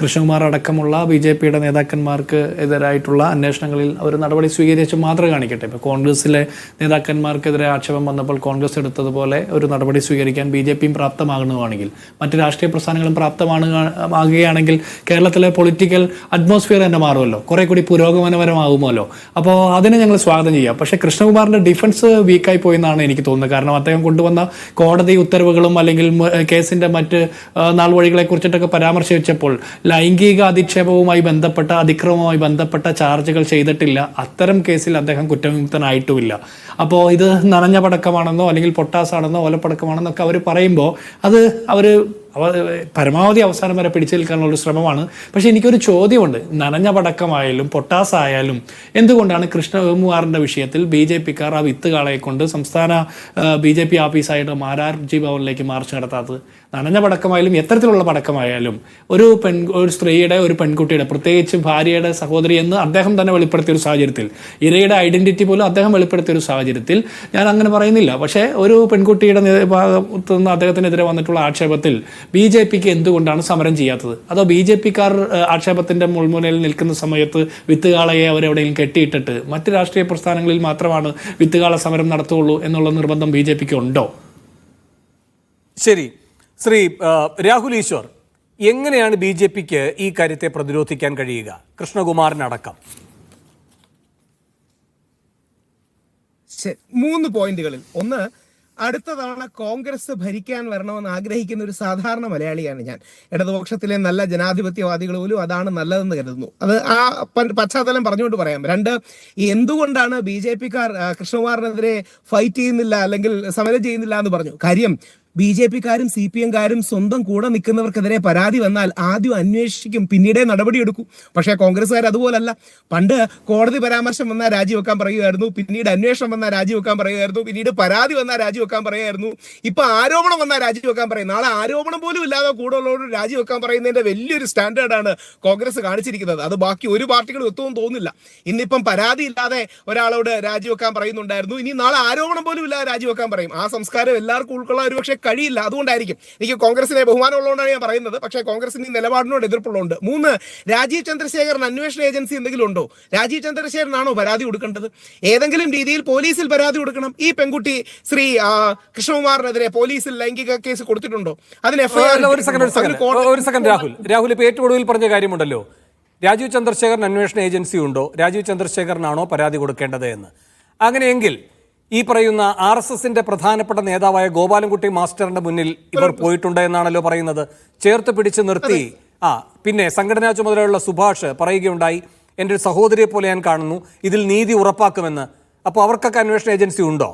കൃഷ്ണകുമാർ അടക്കമുള്ള BJP-യുടെ നേതാക്കന്മാർക്ക് എതിരായിട്ടുള്ള അന്വേഷണങ്ങളിൽ ഒരു നടപടി സ്വീകരിച്ച് മാത്രം കാണിക്കട്ടെ. ഇപ്പോൾ കോൺഗ്രസിലെ നേതാക്കന്മാർക്കെതിരെ ആക്ഷേപം വന്നപ്പോൾ കോൺഗ്രസ് എടുത്തതുപോലെ ഒരു നടപടി സ്വീകരിക്കാൻ BJP-യും പ്രാപ്തമാകുന്നതാണെങ്കിൽ, മറ്റ് രാഷ്ട്രീയ പ്രസ്ഥാനങ്ങളും പ്രാപ്തമാകുകയാണെങ്കിൽ കേരളത്തിലെ പൊളിറ്റിക്കൽ അറ്റ്മോസ്ഫിയർ തന്നെ മാറുമല്ലോ, കുറെ കൂടി പുരോഗമനപരമാകുമല്ലോ. അപ്പോൾ അതിനെ ഞങ്ങൾ സ്വാഗതം ചെയ്യാം. പക്ഷേ കൃഷ്ണകുമാറിന്റെ ഡിഫൻസ് വീക്കായി പോയെന്നാണ് എനിക്ക് തോന്നുന്നത്. കാരണം അദ്ദേഹം കൊണ്ടുവന്ന കോടതി ഉത്തരവുകളും അല്ലെങ്കിൽ കേസിന്റെ മറ്റ് നാൾവഴികളെ കുറിച്ചിട്ടൊക്കെ പരാമർശിച്ചപ്പോൾ ലൈംഗിക അധിക്ഷേപവുമായി ബന്ധപ്പെട്ട അതിക്രമവുമായി ബന്ധപ്പെട്ട ചാർജുകൾ ചെയ്തിട്ടില്ല. അത്തരം കേസിൽ അദ്ദേഹം കുറ്റവിമുക്തനായിട്ടുമില്ല. അപ്പോൾ ഇത് നനഞ്ഞ പടക്കമാണെന്നോ അല്ലെങ്കിൽ പൊട്ടാസാണെന്നോ ഓലപ്പടക്കമാണെന്നൊക്കെ അവർ പറയുമ്പോൾ അത് അവർ പരമാവധി അവസാനം വരെ പിടിച്ചു നിൽക്കാനുള്ളൊരു ശ്രമമാണ്. പക്ഷെ എനിക്കൊരു ചോദ്യമുണ്ട്. നനഞ്ഞ പടക്കമായാലും പൊട്ടാസായാലും എന്തുകൊണ്ടാണ് കൃഷ്ണകുമാറിൻ്റെ വിഷയത്തിൽ BJP-ക്കാർ ആ വിത്തുകാളയെ കൊണ്ട് സംസ്ഥാന BJP ഓഫീസായിട്ട് മാരാർജി ഭവനിലേക്ക് മാർച്ച് നടത്താത്തത്? നനഞ്ഞ പടക്കമായാലും എത്തരത്തിലുള്ള പടക്കമായാലും ഒരു സ്ത്രീയുടെ, ഒരു പെൺകുട്ടിയുടെ, പ്രത്യേകിച്ച് ഭാര്യയുടെ സഹോദരി എന്ന് അദ്ദേഹം തന്നെ വെളിപ്പെടുത്തിയ ഒരു സാഹചര്യത്തിൽ, ഇരയുടെ ഐഡന്റിറ്റി പോലും അദ്ദേഹം വെളിപ്പെടുത്തിയ ഒരു സാഹചര്യത്തിൽ ഞാൻ അങ്ങനെ പറയുന്നില്ല. പക്ഷേ ഒരു പെൺകുട്ടിയുടെ ഭാഗത്തു നിന്ന് അദ്ദേഹത്തിനെതിരെ വന്നിട്ടുള്ള ആക്ഷേപത്തിൽ BJP-ക്ക് എന്തുകൊണ്ടാണ് സമരം ചെയ്യാത്തത്? അതോ BJP-ക്കാർ ആക്ഷേപത്തിന്റെ മുൾമുനയിൽ നിൽക്കുന്ന സമയത്ത് വിത്തുകാളയെ അവരെവിടെയെങ്കിലും കെട്ടിയിട്ടിട്ട് മറ്റ് രാഷ്ട്രീയ പ്രസ്ഥാനങ്ങളിൽ മാത്രമാണ് വിത്തുകാള സമരം നടത്തുകയുള്ളൂ എന്നുള്ള നിർബന്ധം BJP-ക്ക് ഉണ്ടോ? ശരി, ശ്രീ രാഹുൽ ഈശ്വർ, എങ്ങനെയാണ് BJP-ക്ക് ഈ കാര്യത്തെ പ്രതിരോധിക്കാൻ കഴിയുക, കൃഷ്ണകുമാറിനടക്കം? 3 പോയിന്റുകളിൽ ഒന്ന്, അടുത്ത തവണ കോൺഗ്രസ് ഭരിക്കാൻ വരണമെന്ന് ആഗ്രഹിക്കുന്ന ഒരു സാധാരണ മലയാളിയാണ് ഞാൻ. ഇടതുപക്ഷത്തിലെ നല്ല ജനാധിപത്യവാദികൾ പോലും അതാണ് നല്ലതെന്ന് കരുതുന്നു. അത് ആ പശ്ചാത്തലം പറഞ്ഞുകൊണ്ട് പറയാം. 2, എന്തുകൊണ്ടാണ് BJP-ക്കാർ കൃഷ്ണകുമാറിനെതിരെ ഫൈറ്റ് ചെയ്യുന്നില്ല അല്ലെങ്കിൽ സമരം ചെയ്യുന്നില്ല എന്ന് പറഞ്ഞു. കാര്യം, BJP-ക്കാരും CPM-കാരും സ്വന്തം കൂടെ നിൽക്കുന്നവർക്കെതിരെ പരാതി വന്നാൽ ആദ്യം അന്വേഷിക്കും, പിന്നീടേ നടപടിയെടുക്കും. പക്ഷേ കോൺഗ്രസ്സുകാർ അതുപോലല്ല. പണ്ട് കോടതി പരാമർശം വന്നാൽ രാജിവെക്കാൻ പറയുമായിരുന്നു, പിന്നീട് അന്വേഷണം വന്നാൽ രാജിവെക്കാൻ പറയുമായിരുന്നു, പിന്നീട് പരാതി വന്നാൽ രാജിവെക്കാൻ പറയുമായിരുന്നു, ഇപ്പൊ ആരോപണം വന്നാൽ രാജിവെക്കാൻ പറയും. നാളെ ആരോപണം പോലും ഇല്ലാതെ കൂടെ ഉള്ളവരോട് രാജിവെക്കാൻ പറയുന്നതിന്റെ വലിയൊരു സ്റ്റാൻഡേർഡാണ് കോൺഗ്രസ് കാണിച്ചിരിക്കുന്നത്. അത് ബാക്കി ഒരു പാർട്ടികളും എത്തുമെന്ന് തോന്നുന്നില്ല. ഇന്നിപ്പം പരാതി ഇല്ലാതെ ഒരാളോട് രാജിവെക്കാൻ പറയുന്നുണ്ടായിരുന്നു, ഇനി നാളെ ആരോപണം പോലും ഇല്ലാതെ രാജിവെക്കാൻ പറയും. ആ സംസ്കാരം എല്ലാവർക്കും ഉൾക്കൊള്ളാൻ ഒരു പക്ഷേ കഴിയില്ല. അതുകൊണ്ടായിരിക്കും എനിക്ക് കോൺഗ്രസിനെ ബഹുമാനമുള്ളതുകൊണ്ടാണ് ഞാൻ പറയുന്നത്. പക്ഷേ കോൺഗ്രസിന് ഈ നിലപാടിനോട് എതിർപ്പുള്ളതുകൊണ്ട്. 3, രാജീവ് ചന്ദ്രശേഖരൻ അന്വേഷണ ഏജൻസി എന്തെങ്കിലും ഉണ്ടോ? രാജീവ് ചന്ദ്രശേഖരനാണോ പരാതി കൊടുക്കേണ്ടത്? ഏതെങ്കിലും രീതിയിൽ പോലീസിൽ പരാതി കൊടുക്കണം. ഈ പെൺകുട്ടി ശ്രീ കൃഷ്ണകുമാറിനെതിരെ പോലീസിൽ ലൈംഗിക കേസ് കൊടുത്തിട്ടുണ്ടോ? അതിന് ഒരു സെക്കൻഡ് രാഹുൽ ഇപ്പൊ ഏറ്റവും ഒടുവിൽ പറഞ്ഞ കാര്യമുണ്ടല്ലോ, രാജീവ് ചന്ദ്രശേഖരൻ അന്വേഷണ ഏജൻസി ഉണ്ടോ, രാജീവ് ചന്ദ്രശേഖരനാണോ പരാതി കൊടുക്കേണ്ടത് എന്ന്. അങ്ങനെയെങ്കിൽ ഈ പറയുന്ന RSSന്റെ പ്രധാനപ്പെട്ട നേതാവായ ഗോപാലൻകുട്ടി മാസ്റ്ററിന്റെ മുന്നിൽ ഇവർ പോയിട്ടുണ്ട് എന്നാണല്ലോ പറയുന്നത്. ചേർത്ത് പിടിച്ച് നിർത്തി. പിന്നെ സംഘടനാ ചുമതലയുള്ള സുഭാഷ് പറയുകയുണ്ടായി, എൻ്റെ ഒരു സഹോദരിയെ പോലെ ഞാൻ കാണുന്നു, ഇതിൽ നീതി ഉറപ്പാക്കുമെന്ന്. അപ്പോൾ അവർക്കൊക്കെ അന്വേഷണ ഏജൻസി ഉണ്ടോ?